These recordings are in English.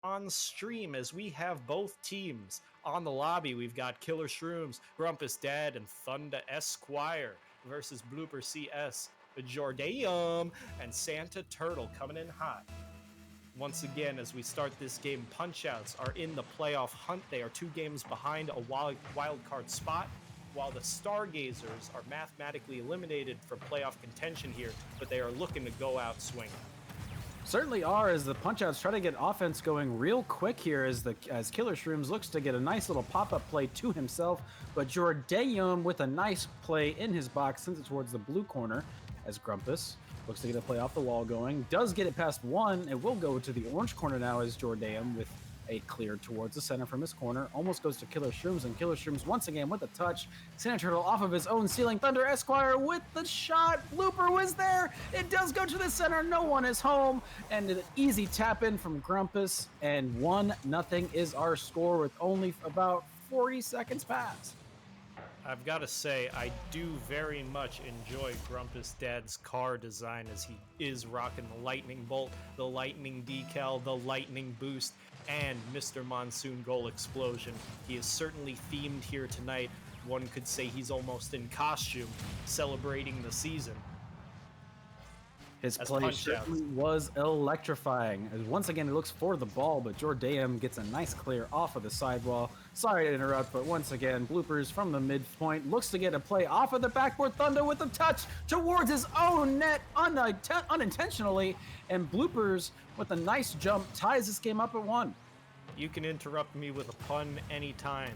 on stream as we have both teams on the lobby. We've got Killer Shrooms, Grumpus Dad, and Thunder Esquire versus Blooper CS, Jordium, and Santa Turtle coming in hot. Once again, as we start this game, Punch-Outs are in the playoff hunt. They are 2 games behind a wild card spot, while the Stargazers are mathematically eliminated from playoff contention here, but they are looking to go out swinging. Certainly are, as the Punch-Outs try to get offense going real quick here as Killer Shrooms looks to get a nice little pop-up play to himself, but Jordium with a nice play in his box sends it towards the blue corner as Grumpus looks to get a play off the wall going, does get it past one. It will go to the orange corner now as Jordium with a clear towards the center from his corner, almost goes to Killer Shrooms, and Killer Shrooms once again with a touch. Santa Turtle off of his own ceiling. Thunder Esquire with the shot. Blooper was there. It does go to the center. No one is home. And an easy tap in from Grumpus. And 1-0 is our score with only about 40 seconds passed. I've got to say, I do very much enjoy Grumpus Dad's car design as he is rocking the lightning bolt, the lightning decal, the lightning boost, and Mr. Monsoon goal explosion. He is certainly themed here tonight. One could say he's almost in costume, celebrating the season. His play certainly was electrifying. As once again, he looks for the ball, but Jordium gets a nice clear off of the sidewall. Sorry to interrupt, but once again, Bloopers from the midpoint looks to get a play off of the backboard. Thunder with a touch towards his own net unintentionally, and Bloopers with a nice jump ties this game up at 1. You can interrupt me with a pun anytime,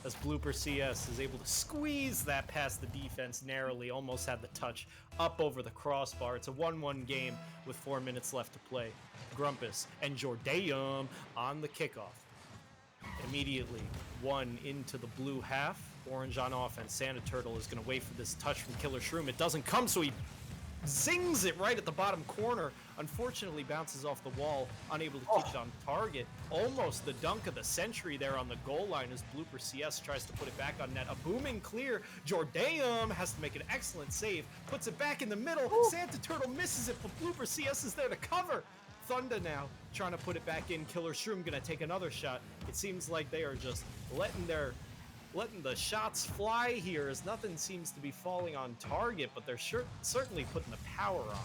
as Blooper CS is able to squeeze that past the defense narrowly, almost had the touch up over the crossbar. It's a 1-1 game with 4 minutes left to play. Grumpus and Jordium on the kickoff. Immediately, 1 into the blue half. Orange on offense. Santa Turtle is going to wait for this touch from Killer Shroom. It doesn't come, so he zings it right at the bottom corner. Unfortunately, bounces off the wall, unable to keep it on target. Almost the dunk of the century there on the goal line as Blooper CS tries to put it back on net. A booming clear. Jordium has to make an excellent save. Puts it back in the middle. Ooh. Santa Turtle misses it, but Blooper CS is there to cover. Thunder now trying to put it back in. Killer Shroom gonna take another shot. It seems like they are just letting the shots fly here, as nothing seems to be falling on target, but they're certainly putting the power on.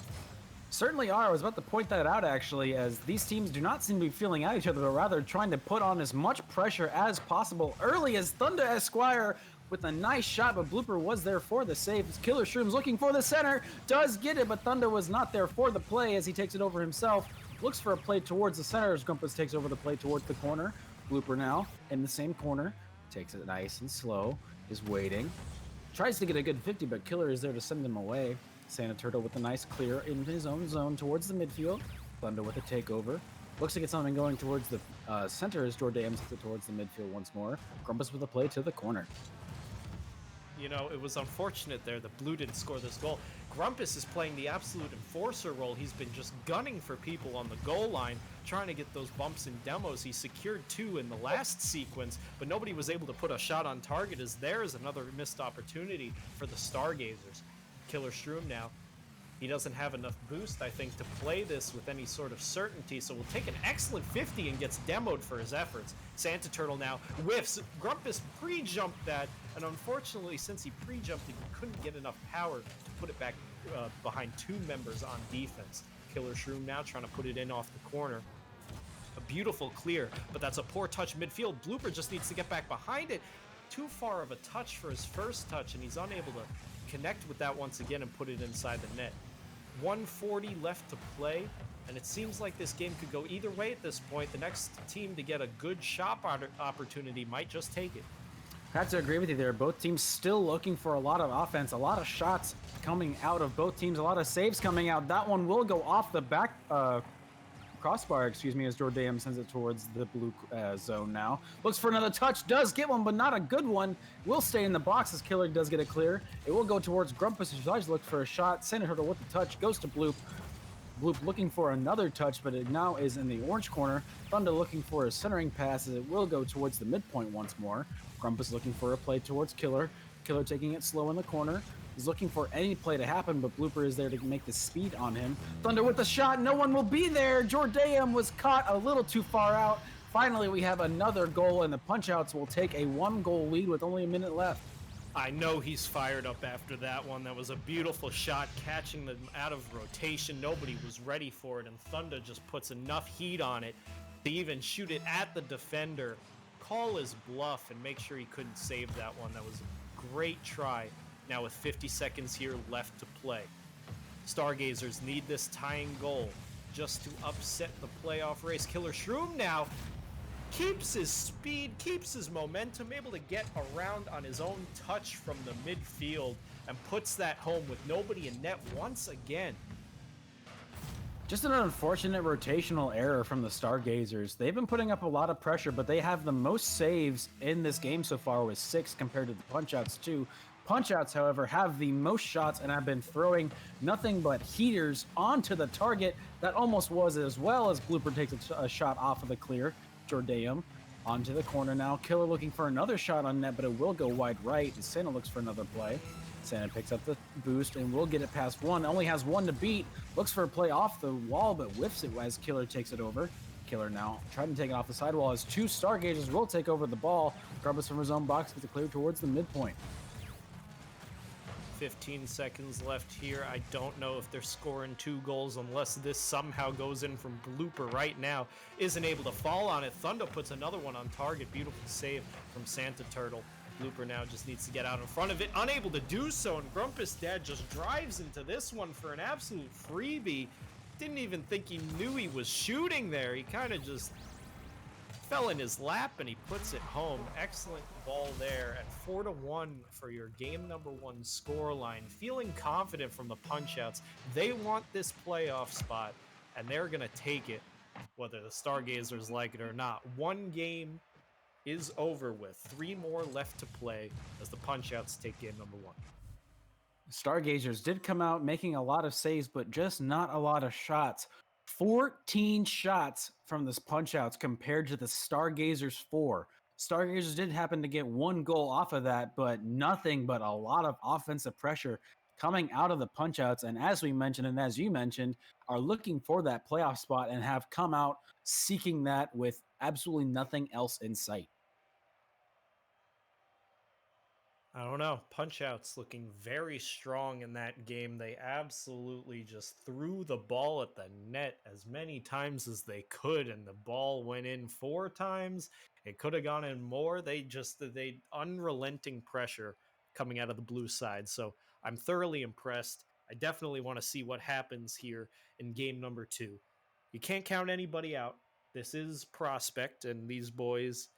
Certainly are. I was about to point that out, actually, as these teams do not seem to be feeling at each other, but rather trying to put on as much pressure as possible early, as Thunder Esquire with a nice shot, but Blooper was there for the save. Killer Shrooms looking for the center, does get it, but Thunder was not there for the play as he takes it over himself. Looks for a play towards the center as Grumpus takes over the play towards the corner. Blooper now in the same corner. Takes it nice and slow, is waiting. Tries to get a good 50, but Killer is there to send him away. Santa Turtle with a nice clear in his own zone towards the midfield. Thunder with a takeover. Looks to get something going towards the center as Jordium sends it towards the midfield once more. Grumpus with a play to the corner. You know, it was unfortunate there that Blue didn't score this goal. Grumpus is playing the absolute enforcer role. He's been just gunning for people on the goal line, trying to get those bumps and demos. He secured 2 in the last sequence, but nobody was able to put a shot on target, as there's another missed opportunity for the Stargazers. Killer Shroom now. He doesn't have enough boost, I think, to play this with any sort of certainty, so will take an excellent 50 and gets demoed for his efforts. Santa Turtle now whiffs. Grumpus pre-jumped that, and unfortunately, since he pre-jumped it, he couldn't get enough power to put it back behind 2 members on defense. Killer Shroom now trying to put it in off the corner. A beautiful clear, but that's a poor touch midfield. Blooper just needs to get back behind it. Too far of a touch for his first touch, and he's unable to connect with that once again and put it inside the net. 140 left to play, and it seems like this game could go either way at this point. The next team to get a good shot opportunity might just take it. I have to agree with you there. Both teams still looking for a lot of offense, a lot of shots coming out of both teams, a lot of saves coming out. That one will go off the back crossbar, as Jordium sends it towards the blue zone now. Looks for another touch, does get one, but not a good one. Will stay in the box as Killer does get a clear. It will go towards Grumpus, who tries to look for a shot. Santa Turtle with the touch, goes to Bloop. Bloop looking for another touch, but it now is in the orange corner. Thunder looking for a centering pass, as it will go towards the midpoint once more. Grumpus looking for a play towards Killer. Killer taking it slow in the corner. He's looking for any play to happen, but Blooper is there to make the speed on him. Thunder with the shot. No one will be there. Jordan was caught a little too far out. Finally, we have another goal, and the Punch-Outs will take a 1-goal lead with only a minute left. I know he's fired up after that one. That was a beautiful shot, catching them out of rotation. Nobody was ready for it, and Thunder just puts enough heat on it to even shoot it at the defender, call his bluff, and make sure he couldn't save that one. That was a great try. Now with 50 seconds here left to play, Stargazers need this tying goal just to upset the playoff race. Killer Shroom now keeps his speed, keeps his momentum, able to get around on his own touch from the midfield and puts that home with nobody in net once again. Just an unfortunate rotational error from the Stargazers. They've been putting up a lot of pressure, but they have the most saves in this game so far with 6 compared to the Punch-Outs 2. Punch-Outs, however, have the most shots and have been throwing nothing but heaters onto the target. That almost was as well as Blooper takes a shot off of the clear. Jordan onto the corner now. Killer looking for another shot on net, but it will go wide right as Santa looks for another play. Santa picks up the boost and will get it past one. Only has one to beat. Looks for a play off the wall, but whiffs it as Killer takes it over. Killer now trying to take it off the sidewall as 2 Stargazers will take over the ball. Grubbus from his own box gets it cleared towards the midpoint. 15 seconds left here. I don't know if they're scoring 2 goals unless this somehow goes in from Blooper right now. Isn't able to fall on it. Thunder puts another one on target. Beautiful save from Santa Turtle. Blooper now just needs to get out in front of it. Unable to do so, and Grumpus Dad just drives into this one for an absolute freebie. Didn't even think he knew he was shooting there. He kind of just fell in his lap and he puts it home. Excellent ball there at 4-1 for your game number 1 scoreline. Feeling confident from the Punch-Outs. They want this playoff spot and they're going to take it whether the Stargazers like it or not. 1 game is over with. 3 more left to play as the Punch-Outs take game number 1. Stargazers did come out making a lot of saves, but just not a lot of shots. 14 shots from this Punch-Outs compared to the Stargazers 4. Stargazers did happen to get 1 goal off of that, but nothing but a lot of offensive pressure coming out of the Punch-Outs. And as we mentioned, and as you mentioned, are looking for that playoff spot and have come out seeking that with absolutely nothing else in sight. I don't know. Punch-Outs looking very strong in that game. They absolutely just threw the ball at the net as many times as they could, and the ball went in 4 times. It could have gone in more. They unrelenting pressure coming out of the blue side. So I'm thoroughly impressed. I definitely want to see what happens here in game number 2. You can't count anybody out. This is Prospect, and these boys,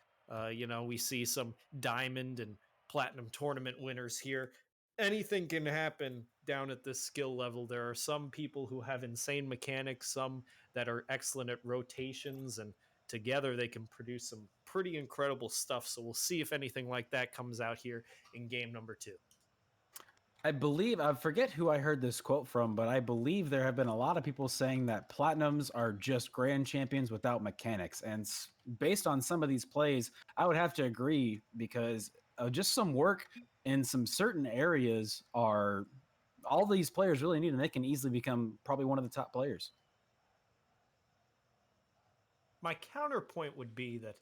we see some Diamond and Platinum tournament winners here. Anything can happen down at this skill level. There are some people who have insane mechanics, some that are excellent at rotations, and together they can produce some pretty incredible stuff. So we'll see if anything like that comes out here in game number 2. I forget who I heard this quote from, but I believe there have been a lot of people saying that Platinums are just grand champions without mechanics. And based on some of these plays, I would have to agree, because just some work in some certain areas are all these players really need, and they can easily become probably one of the top players. My counterpoint would be that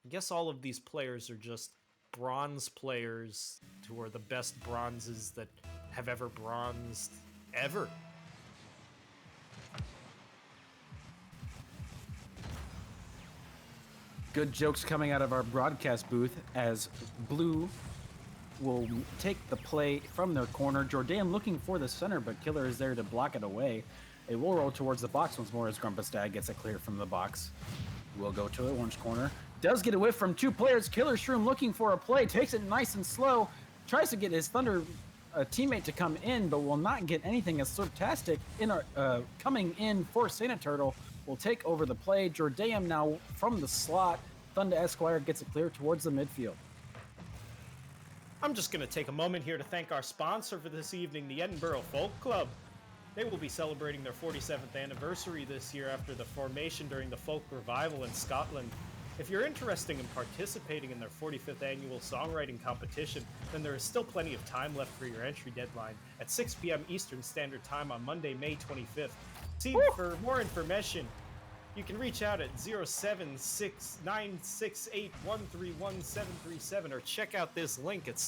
I guess all of these players are just bronze players who are the best bronzes that have ever bronzed ever. Good jokes coming out of our broadcast booth as Blue will take the play from their corner. Jordan looking for the center, but Killer is there to block it away. It will roll towards the box once more as Grumpus gets it clear from the box. Will go to the orange corner. Does get a whiff from 2 players. Killer Shroom looking for a play. Takes it nice and slow. Tries to get his Thunder teammate to come in, but will not get anything as Slurptastic coming in for Santa Turtle will take over the play. Jordan now from the slot. Thunder Esquire gets it clear towards the midfield. I'm just going to take a moment here to thank our sponsor for this evening, the Edinburgh Folk Club. They will be celebrating their 47th anniversary this year after the formation during the folk revival in Scotland. If you're interested in participating in their 45th annual songwriting competition, then there is still plenty of time left for your entry deadline at 6 p.m. Eastern Standard Time on Monday, May 25th. See, for more information, you can reach out at 0769681313737 or check out this link at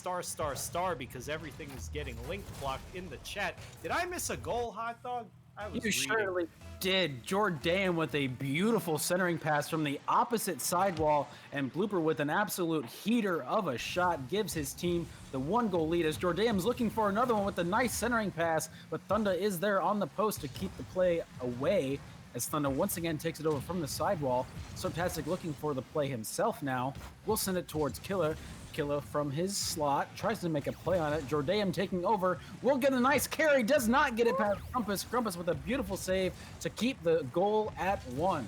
*** because everything is getting link blocked in the chat. Did I miss a goal, Hot Dog? I was You surely did. Jordan with a beautiful centering pass from the opposite sidewall, and Blooper with an absolute heater of a shot gives his team the 1-goal lead as Jordan's looking for another one with a nice centering pass, but Thunder is there on the post to keep the play away as Thunder once again takes it over from the sidewall. Sartastic looking for the play himself now. We'll send it towards Killer. Killer from his slot tries to make a play on it. Jordan taking over. Will get a nice carry. Does not get it past Grumpus. Grumpus with a beautiful save to keep the goal at 1.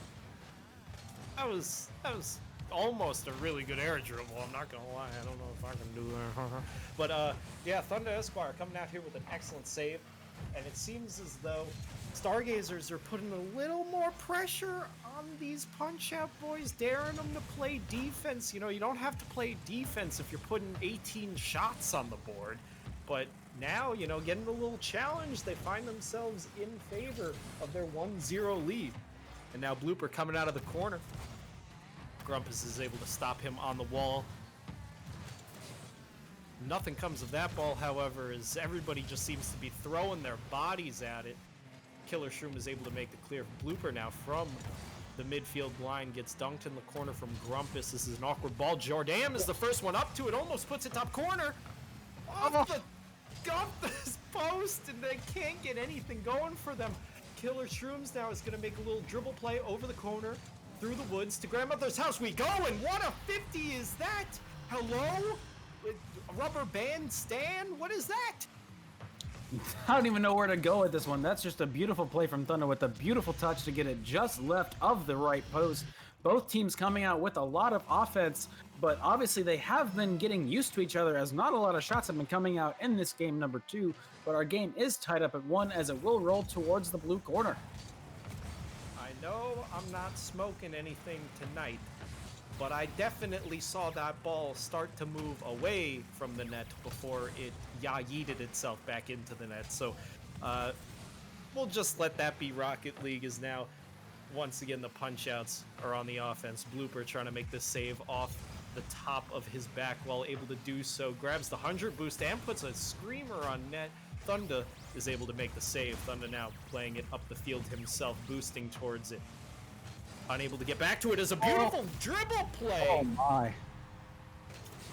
That was almost a really good air dribble. I'm not gonna lie. I don't know if I can do that. But yeah, Thunder Esquire coming out here with an excellent save, and it seems as though Stargazers are putting a little more pressure on these punch-out boys, daring them to play defense. You know, you don't have to play defense if you're putting 18 shots on the board. But now, you know, getting a little challenge, they find themselves in favor of their 1-0 lead. And now Blooper coming out of the corner. Grumpus is able to stop him on the wall. Nothing comes of that ball, however, as everybody just seems to be throwing their bodies at it. Killer Shroom is able to make the clear. Blooper now from the midfield line gets dunked in the corner from Grumpus. This is an awkward ball. Jordan is the first one up to it, almost puts it top corner. Off the Grumpus post, and they can't get anything going for them. Killer Shrooms now is going to make a little dribble play over the corner, through the woods to grandmother's house we go, and what a 50 is that? Hello? Rubber band Stan? What is that? I don't even know where to go with this one. That's just a beautiful play from Thunder with a beautiful touch to get it just left of the right post. Both teams coming out with a lot of offense, but obviously they have been getting used to each other as not a lot of shots have been coming out in this game number 2, but our game is tied up at 1 as it will roll towards the blue corner. I know I'm not smoking anything tonight, but I definitely saw that ball start to move away from the net before it yeeted itself back into the net. So we'll just let that be. Rocket League is now, once again, the punch-outs are on the offense. Blooper trying to make the save off the top of his back while able to do so. Grabs the 100 boost and puts a screamer on net. Thunder is able to make the save. Thunder now playing it up the field himself, boosting towards it. Unable to get back to it as a beautiful dribble play. Oh my.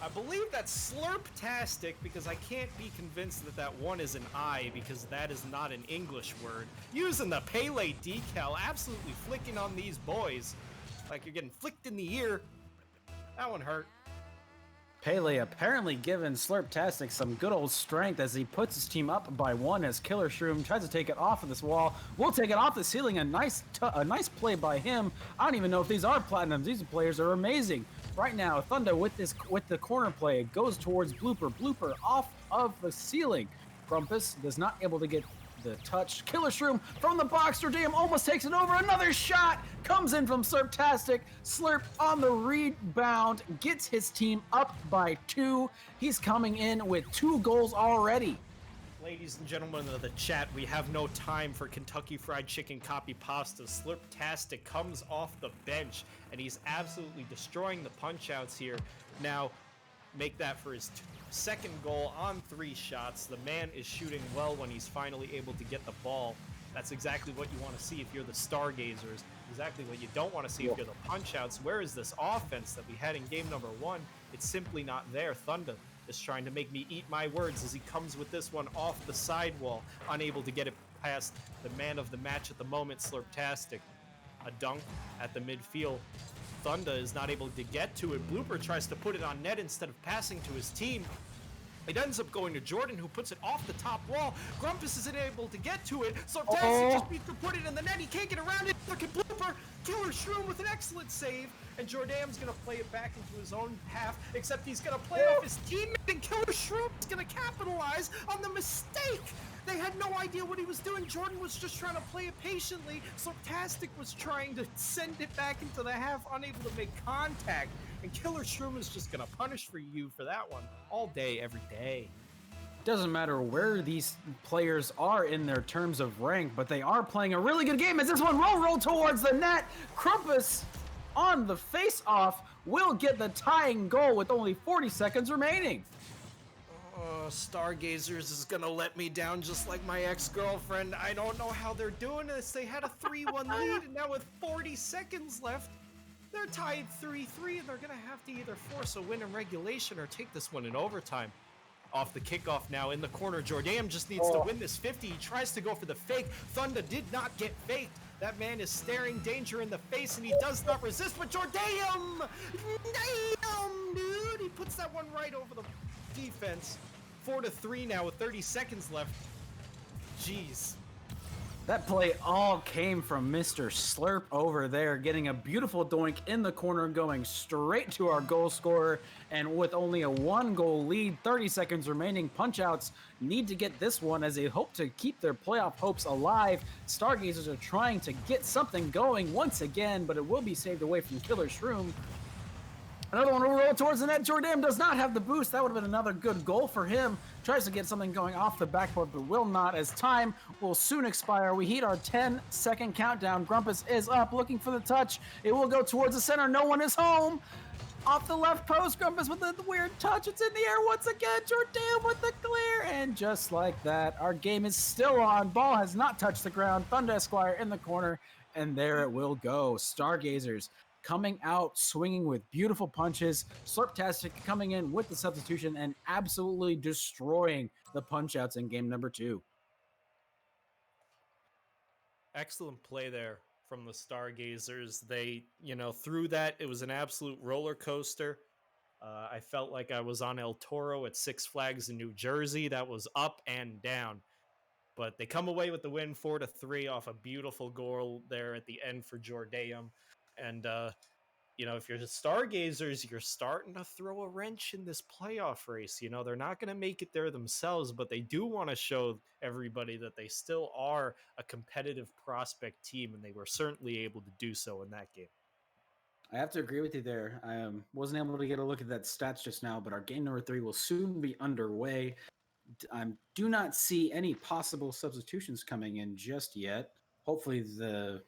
I believe that's Slurptastic, because I can't be convinced that that one is an I, because that is not an English word. Using the Pele decal, absolutely flicking on these boys like you're getting flicked in the ear. That one hurt. Pele apparently giving Slurptastic some good old strength as he puts his team up by 1 as Killer Shroom tries to take it off of this wall. We'll take it off the ceiling. A nice play by him. I don't even know if these are platinums. These players are amazing. Right now, Thunder with the corner play goes towards Blooper. Blooper off of the ceiling. Grumpus does not able to get the touch. Killer Shroom from the box. Jordan almost takes it over. Another shot comes in from Slurptastic. Slurp on the rebound gets his team up by 2. He's coming in with 2 goals already. Ladies and gentlemen of the chat, we have no time for Kentucky Fried Chicken copy pasta. Slurptastic comes off the bench, and he's absolutely destroying the punch-outs here. Now, make that for his second goal on 3 shots. The man is shooting well when he's finally able to get the ball. That's exactly what you want to see if you're the Stargazers. Exactly what you don't want to see if you're the punch-outs. Where is this offense that we had in game number 1? It's simply not there. Thunder is trying to make me eat my words as he comes with this one off the sidewall, unable to get it past the man of the match at the moment, Slurptastic. A dunk at the midfield. Thunder is not able to get to it. Blooper tries to put it on net instead of passing to his team. It ends up going to Jordan, who puts it off the top wall. Grumpus isn't able to get to it. Slurptastic just needs to put it in the net. He can't get around it. Look at Blooper. Killer Shroom with an excellent save, and Jordam's gonna play it back into his own half, except he's gonna play off his teammate, and Killer Shroom is gonna capitalize on the mistake. They had no idea what he was doing. Jordan was just trying to play it patiently. Sarcastic was trying to send it back into the half, unable to make contact. And Killer Shroom is just gonna punish for you for that one all day, every day. Doesn't matter where these players are in their terms of rank, but they are playing a really good game as this one will roll towards the net. Krampus on the face-off will get the tying goal with only 40 seconds remaining. Stargazers is gonna let me down just like my ex-girlfriend. I don't know how they're doing this. They had a 3-1 lead, and now with 40 seconds left, they're tied 3-3, and they're gonna have to either force a win in regulation or take this one in overtime. Off the kickoff now in the corner, Jordam just needs to win this 50. He tries to go for the fake. Thunder did not get faked. That man is staring danger in the face, and he does not resist, but Jordam! Damn, dude! He puts that one right over the defense. 4-3 now with 30 seconds left. Jeez. That play all came from Mr. Slurp over there, getting a beautiful doink in the corner, going straight to our goal scorer. And with only a 1-goal lead, 30 seconds remaining, Punch-Outs need to get this one as they hope to keep their playoff hopes alive. Stargazers are trying to get something going once again, but it will be saved away from Killer Shroom. Another one will roll towards the net. Jordam does not have the boost. That would have been another good goal for him. Tries to get something going off the backboard, but will not, as time will soon expire. We heat our 10-second countdown. Grumpus is up, looking for the touch. It will go towards the center. No one is home. Off the left post, Grumpus with the weird touch. It's in the air once again. Jordam with the clear. And just like that, our game is still on. Ball has not touched the ground. Thunder Esquire in the corner, and there it will go. Stargazers coming out swinging with beautiful punches. Slurptastic coming in with the substitution and absolutely destroying the Punch-Outs in game number 2. Excellent play there from the Stargazers. They, through that, it was an absolute roller coaster. I felt like I was on El Toro at Six Flags in New Jersey. That was up and down. But they come away with the win 4-3 off a beautiful goal there at the end for Jordam. And, if you're the Stargazers, you're starting to throw a wrench in this playoff race. They're not going to make it there themselves, but they do want to show everybody that they still are a competitive prospect team, and they were certainly able to do so in that game. I have to agree with you there. I wasn't able to get a look at that stats just now, but our game number 3 will soon be underway. I do not see any possible substitutions coming in just yet. Hopefully the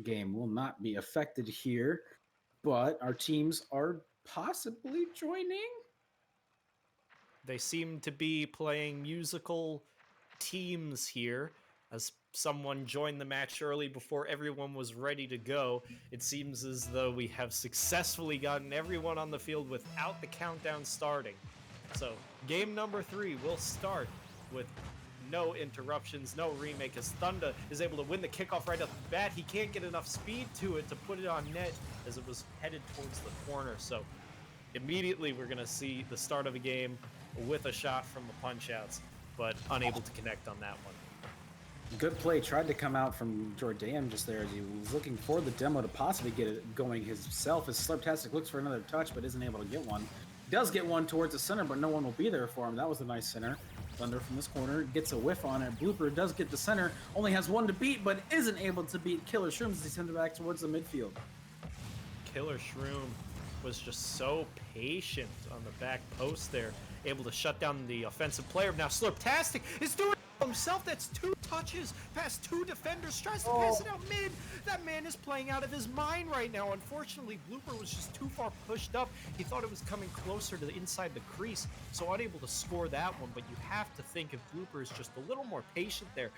game will not be affected here, but our teams are possibly joining. They seem to be playing musical teams here, as someone joined the match early before everyone was ready to go. It seems as though we have successfully gotten everyone on the field without the countdown starting. So game number 3 will start with no interruptions, no remake, as Thunder is able to win the kickoff right off the bat. He can't get enough speed to it to put it on net as it was headed towards the corner. So immediately we're going to see the start of a game with a shot from the Punch-Outs, but unable to connect on that one. Good play. Tried to come out from Jordam just there as he was looking for the demo to possibly get it going himself, as Slurptastic looks for another touch but isn't able to get one. Does get one towards the center, but no one will be there for him. That was a nice center. Thunder from this corner gets a whiff on it. Blooper does get the center, only has one to beat, but isn't able to beat Killer Shroom as he sends it back towards the midfield. Killer Shroom was just so patient on the back post there, able to shut down the offensive player. Now Slurptastic is doing it himself. That's 2 touches past 2 defenders, tries to pass it out mid. That man is playing out of his mind right now. Unfortunately, Blooper was just too far pushed up. He thought it was coming closer to the inside the crease, so unable to score that one. But you have to think if Blooper is just a little more patient there.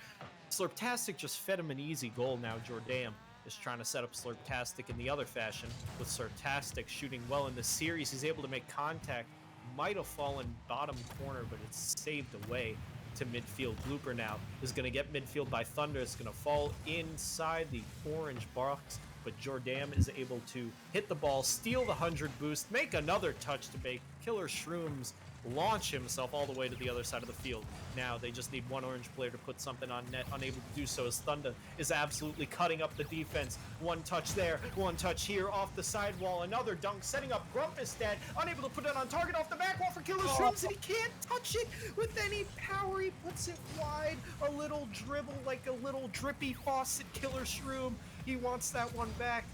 Slurptastic just fed him an easy goal. Now Jordam is trying to set up Slurptastic in the other fashion, with Slurptastic shooting well in the series. He's able to make contact, might have fallen bottom corner, but it's saved away to midfield. Blooper now is going to get midfield by Thunder. It's going to fall inside the orange box but Jordam is able to hit the ball, steal the 100 boost, make another touch to make Killer Shrooms launch himself all the way to the other side of the field. Now they just need one orange player to put something on net. Unable to do so as Thunder is absolutely cutting up the defense. One touch there, one touch here, off the sidewall, another dunk, setting up Grumpus-Dad, unable to put it on target off the back wall for Killer Shrooms, and he can't touch it with any power. He puts it wide, a little dribble like a little drippy faucet. Killer Shroom, he wants that one back.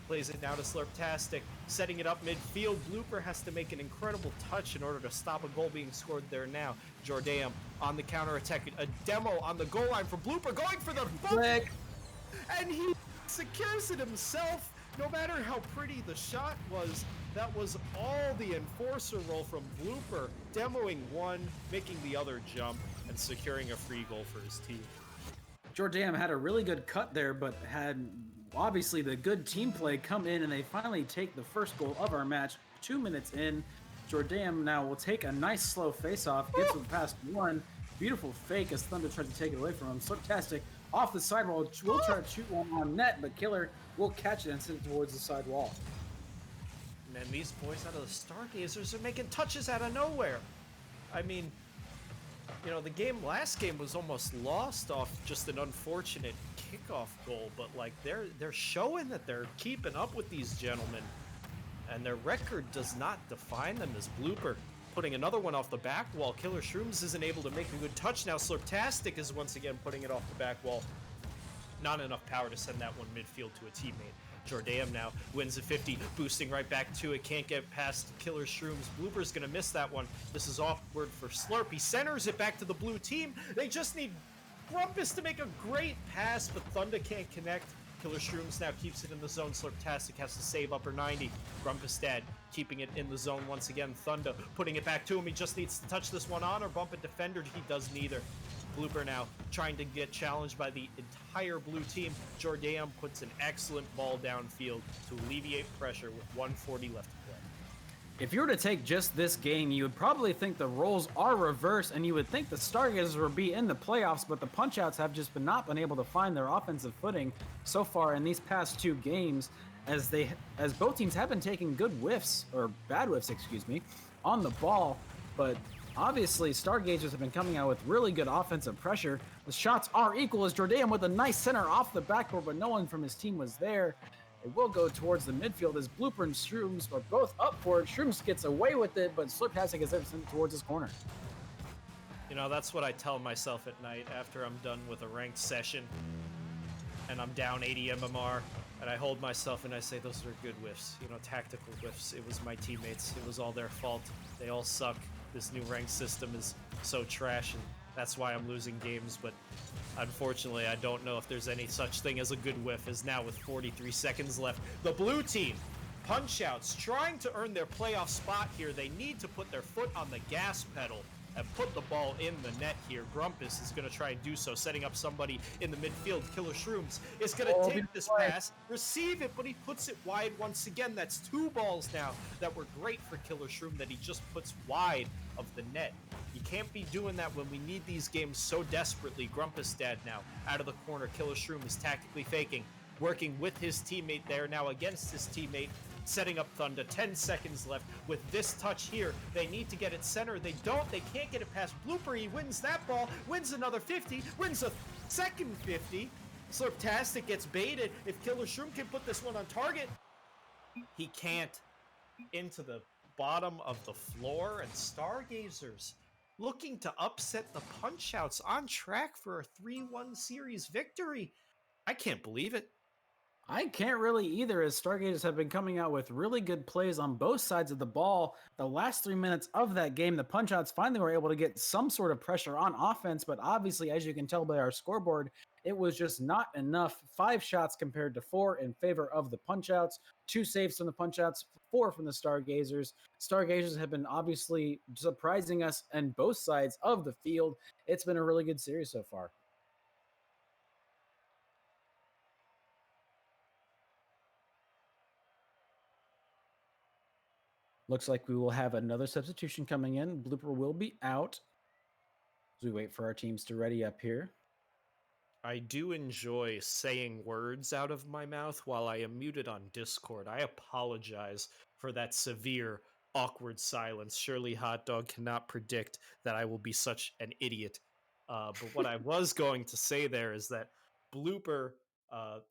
Plays it now to Slurptastic, setting it up midfield. Blooper has to make an incredible touch in order to stop a goal being scored there now. Jordam on the counter attack, a demo on the goal line for Blooper, going for the bump, and he secures it himself. No matter how pretty the shot was, that was all the enforcer roll from Blooper, demoing one, making the other jump, and securing a free goal for his team. Jordam had a really good cut there, but had obviously the good team play come in, and they finally take the first goal of our match 2 minutes in. Jordam now will take a nice slow face-off, gets it past one. Beautiful fake as Thunder tries to take it away from him. Slurptastic off the sidewall, will try to shoot one on net, but Killer will catch it and send it towards the side wall. And then these boys out of the Stargazers are making touches out of nowhere. I mean, you know, the last game was almost lost off just an unfortunate kickoff goal, but like they're showing that they're keeping up with these gentlemen, and their record does not define them. As Blooper putting another one off the back wall. Killer Shrooms isn't able to make a good touch now. Slurptastic is once again putting it off the back wall. Not enough power to send that one midfield to a teammate. Jordam now wins at 50, boosting right back to it. Can't get past Killer Shrooms. Blooper's gonna miss that one. This is awkward for Slurp. He centers it back to the blue team. They just need Grumpus to make a great pass, but Thunder can't connect. Killer Shrooms now keeps it in the zone. Slurptastic has to save upper 90. Grumpus-Dad keeping it in the zone once again. Thunder putting it back to him. He just needs to touch this one on or bump a defender. He does neither. Blooper now trying to get challenged by the entire blue team. Jordam puts an excellent ball downfield to alleviate pressure with 1:40 left to play. If you were to take just this game, you would probably think the roles are reversed, and you would think the Stargazers would be in the playoffs, but the Punch-Outs have just not been able to find their offensive footing so far in these past two games, as both teams have been taking good whiffs, or bad whiffs, excuse me, on the ball, but obviously Stargazers have been coming out with really good offensive pressure. The shots are equal as Jordam with a nice center off the backboard, but no one from his team was there. It will go towards the midfield as Blooper and Shrooms are both up for it. Shrooms gets away with it, but Slurptastic is sent towards his corner. You know, that's what I tell myself at night after I'm done with a ranked session and I'm down 80 MMR, and I hold myself and I say, those are good whiffs, you know, tactical whiffs. It was my teammates. It was all their fault. They all suck. This new ranked system is so trash, and that's why I'm losing games, but unfortunately, I don't know if there's any such thing as a good whiff, as now with 43 seconds left, the blue team, Punch-Outs, trying to earn their playoff spot here. They need to put their foot on the gas pedal and put the ball in the net here. Grumpus is going to try and do so, setting up somebody in the midfield. Killer Shrooms is going to take this pass, receive it, but he puts it wide once again. That's two balls now that were great for Killer Shroom that he just puts wide of the net. You can't be doing that when we need these games so desperately. Grumpus-Dad now out of the corner. Killer Shroom is tactically faking, working with his teammate there now against his teammate, setting up Thunder. 10 seconds left with this touch here. They need to get it center. They don't. They can't get it past Blooper. He wins that ball, wins another 50, wins a second 50. Slurptastic gets baited. If Killer Shroom can put this one on target, he can't. Into the bottom of the floor, and Stargazers looking to upset the Punch-Outs, on track for a 3-1 series victory. I can't believe it. I can't really either, as Stargazers have been coming out with really good plays on both sides of the ball. The last 3 minutes of that game, the Punch-Outs finally were able to get some sort of pressure on offense, but obviously, as you can tell by our scoreboard, it was just not enough. 5 shots compared to 4 in favor of the Punch-Outs. 2 saves from the Punch-Outs, 4 from the Stargazers. Stargazers have been obviously surprising us on both sides of the field. It's been a really good series so far. Looks like we will have another substitution coming in. Blooper will be out as we wait for our teams to ready up here. I do enjoy saying words out of my mouth while I am muted on Discord. I apologize for that severe, awkward silence. Surely Hot Dog cannot predict that I will be such an idiot. But what I was going to say there is that Blooper,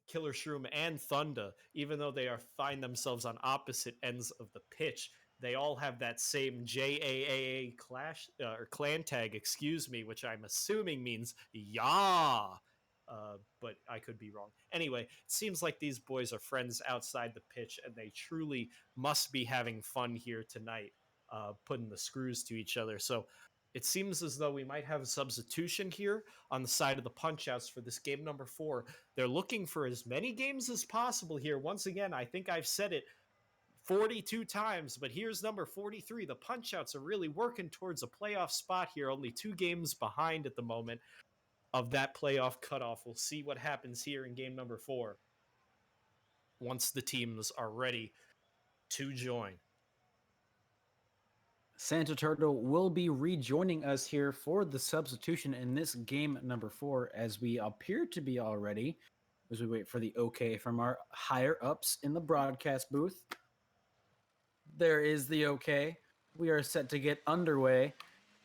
Killer Shroom, and Thunda, even though they find themselves on opposite ends of the pitch, they all have that same JAAA clash or clan tag, excuse me, which I'm assuming means "Yah." But I could be wrong. Anyway, it seems like these boys are friends outside the pitch, and they truly must be having fun here tonight, putting the screws to each other. So it seems as though we might have a substitution here on the side of the punch-outs for this game number 4. They're looking for as many games as possible here. Once again, I think I've said it 42 times, but here's number 43. The punch-outs are really working towards a playoff spot here, only 2 games behind at the moment of that playoff cutoff. We'll see what happens here in game number 4 once the teams are ready to join. Santa Turtle will be rejoining us here for the substitution in this game number 4, as we appear to be already, as we wait for the okay from our higher ups in the broadcast booth. There is the okay. We are set to get underway,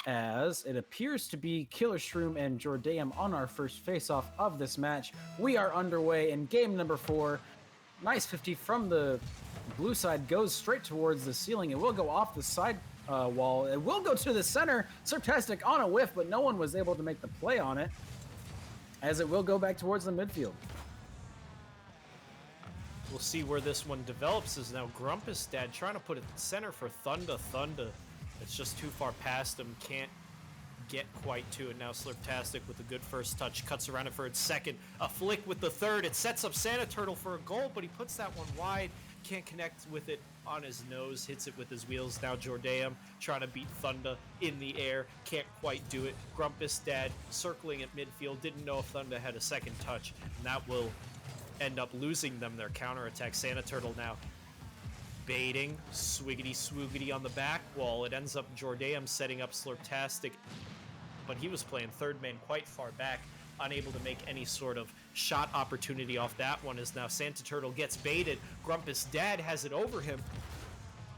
as it appears to be Killer Shroom and Jordaeum on our first face-off of this match. We are underway in game number 4. Nice 50 from the blue side, goes straight towards the ceiling. It will go off the side wall. It will go to the center. Sartastic on a whiff, but no one was able to make the play on it, as it will go back towards the midfield. We'll see where this one develops. Is now Grumpus Dad trying to put it center for Thunda. It's just too far past him. Can't get quite to it. Now Slurptastic with a good first touch. Cuts around it for its second. A flick with the third. It sets up Santa Turtle for a goal, but he puts that one wide. Can't connect with it on his nose. Hits it with his wheels. Now Jordaeum trying to beat Thunda in the air. Can't quite do it. Grumpus Dad circling at midfield. Didn't know if Thunda had a second touch. And that will end up losing them their counterattack. Santa Turtle now baiting, swiggity swoogity on the back wall. It ends up Jordaeum setting up Slurptastic, but he was playing third man quite far back, unable to make any sort of shot opportunity off that one. As now Santa Turtle gets baited. Grumpus Dad has it over him,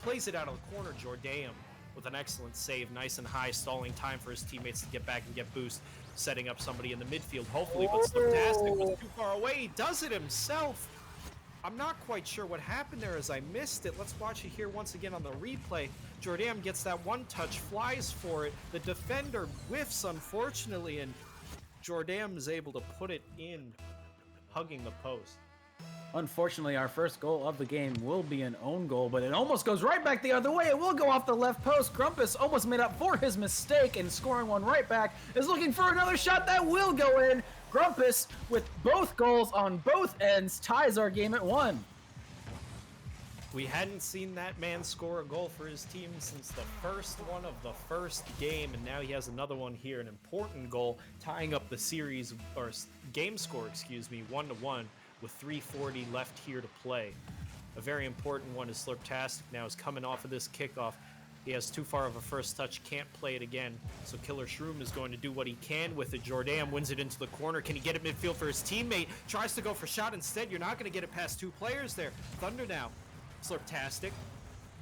plays it out of the corner. Jordaeum with an excellent save, nice and high, stalling time for his teammates to get back and get boost, setting up somebody in the midfield, hopefully, but Slurptastic was too far away. He does it himself. I'm not quite sure what happened there, as I missed it. Let's watch it here once again on the replay. Jordaeum gets that one touch, flies for it. The defender whiffs, unfortunately, and Jordaeum is able to put it in, hugging the post. Unfortunately, our first goal of the game will be an own goal, but it almost goes right back the other way. It will go off the left post. Grumpus almost made up for his mistake and scoring one right back. Is looking for another shot that will go in. Grumpus, with both goals on both ends, ties our game at 1. We hadn't seen that man score a goal for his team since the first one of the first game, and now he has another one here, an important goal, tying up the series, or game score, excuse me, 1-1 with 3:40 left here to play. A very important one is Slurptastic now is coming off of this kickoff. He has too far of a first touch, can't play it again. So Killer Shroom is going to do what he can with it. Jordaeum wins it into the corner. Can he get it midfield for his teammate? Tries to go for shot instead. You're not going to get it past 2 players there. Thunda now. Slurptastic.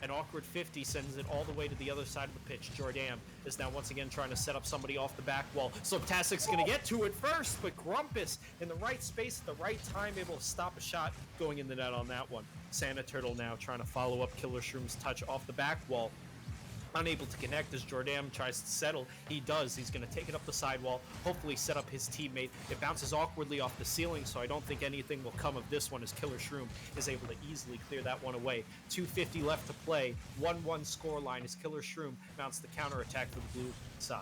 An awkward 50 sends it all the way to the other side of the pitch. Jordaeum is now once again trying to set up somebody off the back wall. Slurptastic's going to get to it first, but Grumpus in the right space at the right time, able to stop a shot going in the net on that one. Santa Turtle now trying to follow up Killer Shroom's touch off the back wall. Unable to connect as Jordaeum tries to settle. He does. He's going to take it up the sidewall, hopefully set up his teammate. It bounces awkwardly off the ceiling, so I don't think anything will come of this one as Killer Shroom is able to easily clear that one away. 2:50 left to play. 1-1 scoreline as Killer Shroom mounts the counterattack for the blue side.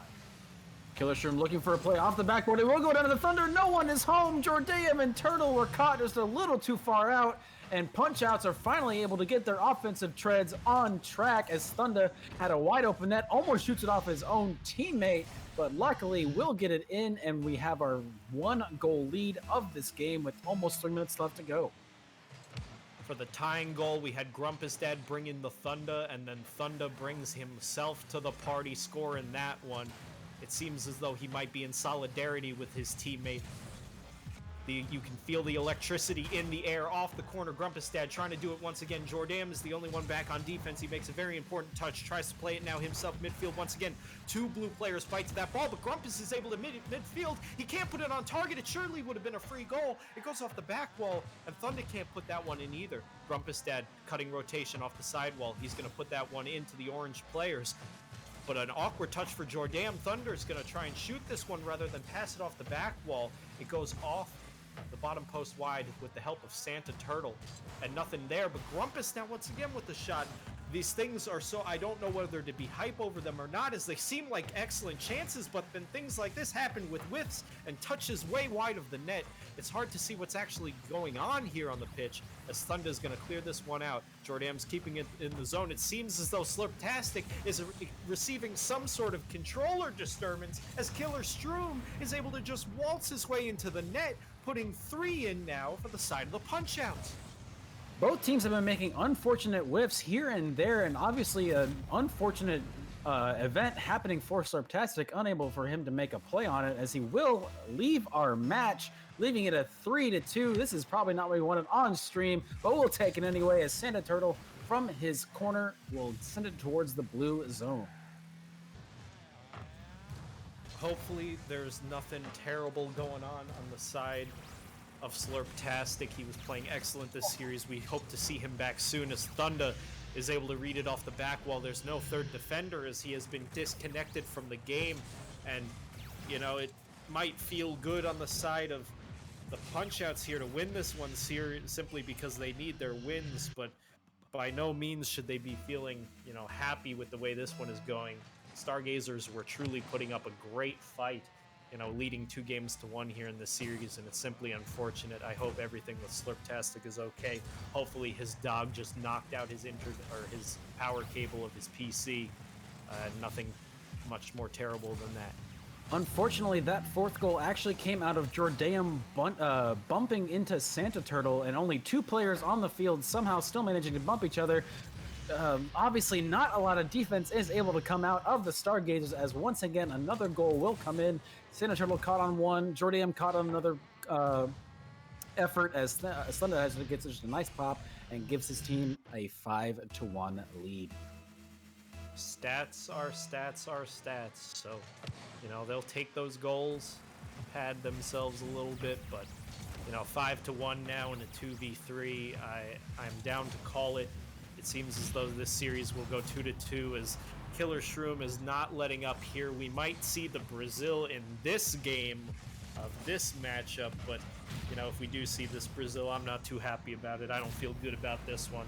Killer Shroom looking for a play off the backboard. It will go down to the Thunder. No one is home. Jordaeum and Turtle were caught just a little too far out, and Punch-Outs are finally able to get their offensive treads on track as Thunder had a wide open net, almost shoots it off his own teammate, but luckily will get it in, and we have our 1-goal lead of this game with almost 3 minutes left to go. For the tying goal, we had Grumpus Dad bring in the Thunder, and then Thunder brings himself to the party, scoring that one. It seems as though he might be in solidarity with his teammate. You can feel the electricity in the air off the corner. Grumpistad trying to do it once again. Jordam is the only one back on defense. He makes a very important touch, tries to play it now himself midfield once again. Two blue players fight to that ball, but Grumpus is able to midfield. He can't put it on target. It surely would have been a free goal. It goes off the back wall, and Thunder can't put that one in either. Grumpistad cutting rotation off the side wall. He's going to put that one into the orange players. But an awkward touch for Jordam. Thunder's going to try and shoot this one rather than pass it off the back wall. It goes off the bottom post wide with the help of Santa Turtle, and nothing there. But Grumpus now once again with the shot. These things are so, I don't know whether to be hype over them or not, as they seem like excellent chances, but then things like this happen with whiffs and touches way wide of the net. It's hard to see what's actually going on here on the pitch, as Thunder's going to clear this one out. Jordam's keeping it in the zone. It seems as though Slurptastic is receiving some sort of controller disturbance, as Killer Stroom is able to just waltz his way into the net, putting 3 in now for the side of the Punch-Outs. Both teams have been making unfortunate whiffs here and there, and obviously an unfortunate event happening for Slurptastic, unable for him to make a play on it, as he will leave our match, leaving it a 3-2. This is probably not what we wanted on stream, but we'll take it anyway, as Santa Turtle from his corner will send it towards the blue zone. Hopefully there's nothing terrible going on the side of Slurptastic. He was playing excellent this series. We hope to see him back soon, as Thunda is able to read it off the back wall. There's no third defender, as he has been disconnected from the game, and you know, it might feel good on the side of the Punch-Outs here to win this one simply because they need their wins, but by no means should they be feeling, you know, happy with the way this one is going. Stargazers were truly putting up a great fight, you know, leading 2-1 here in this series, and it's simply unfortunate. I hope everything with Slurptastic is okay. Hopefully his dog just knocked out his his power cable of his PC. Nothing much more terrible than that. Unfortunately, that fourth goal actually came out of Jordam bumping into Santa Turtle, and only 2 players on the field somehow still managing to bump each other. Obviously, not a lot of defense is able to come out of the Stargazers, as once again another goal will come in. Santa Turtle caught on one, Jordam caught on another effort, as Thunder gets just a nice pop and gives his team a 5-1 lead. Stats are stats are stats, so you know, they'll take those goals, pad themselves a little bit, but you know, 5-1 now in a 2v3. I'm down to call it. It seems as though this series will go 2-2, as Killer Shroom is not letting up here. We might see the Brazil in this game of this matchup, but you know, if we do see this Brazil, I'm not too happy about it. I don't feel good about this one.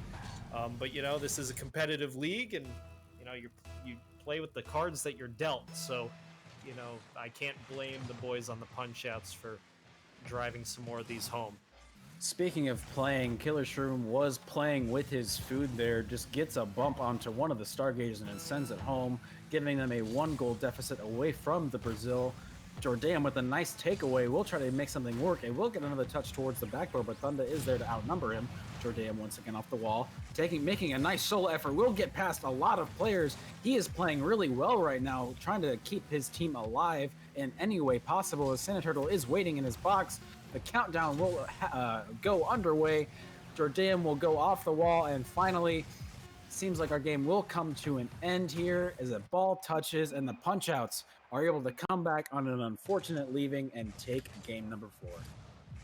But you know, this is a competitive league, and you know, you play with the cards that you're dealt. So you know, I can't blame the boys on the Punch-Outs for driving some more of these home. Speaking of playing, Killer Shroom was playing with his food there, just gets a bump onto one of the Stargazers and then sends it home, giving them a 1-goal deficit away from the Brazil. Jordam with a nice takeaway will try to make something work. It will get another touch towards the back door, but Thunder is there to outnumber him. Jordam once again off the wall, making a nice solo effort, will get past a lot of players. He is playing really well right now, trying to keep his team alive in any way possible, as Santa Turtle is waiting in his box. The countdown will go underway. Jordam will go off the wall, and finally, seems like our game will come to an end here as a ball touches and the Punch-Outs are able to come back on an unfortunate leaving and take game number 4.